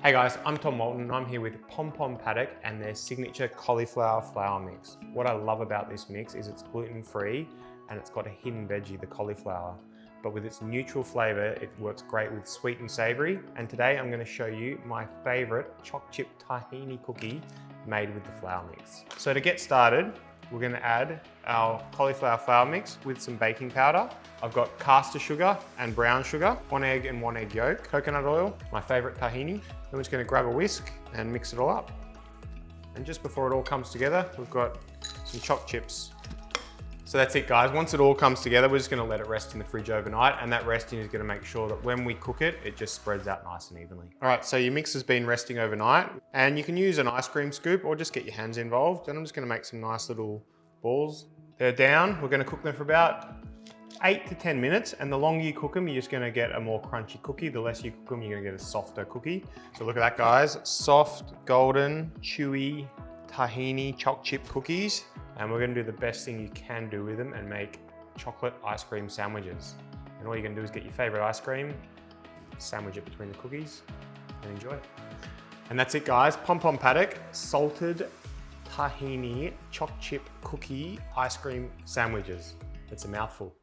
Hey guys, I'm Tom Moulton and I'm here with PomPom Paddock and their signature cauliflower flour mix. What I love about this mix is it's gluten-free and it's got a hidden veggie, the cauliflower. But with its neutral flavor, it works great with sweet and savory. And today I'm going to show you my favorite choc chip tahini cookie made with the flour mix. So to get started, we're going to add our cauliflower flour mix with some baking powder. I've got caster sugar and brown sugar, 1 egg and 1 egg yolk, coconut oil, my favorite tahini. Then we're just going to grab a whisk and mix it all up. And just before it all comes together, we've got some choc chips. So that's it guys, once it all comes together, we're just going to let it rest in the fridge overnight, and that resting is going to make sure that when we cook it, it just spreads out nice and evenly. All right, so your mix has been resting overnight, and you can use an ice cream scoop or just get your hands involved. And I'm just going to make some nice little balls. They're down, we're going to cook them for about 8 to 10 minutes, and the longer you cook them, you're just going to get a more crunchy cookie. The less you cook them, you're going to get a softer cookie. So look at that guys, soft, golden, chewy, tahini choc chip cookies. And we're going to do the best thing you can do with them and make chocolate ice cream sandwiches. And all you're going to do is get your favorite ice cream, sandwich it between the cookies, and enjoy it. And that's it guys, PomPom Paddock salted tahini choc chip cookie ice cream sandwiches. It's a mouthful.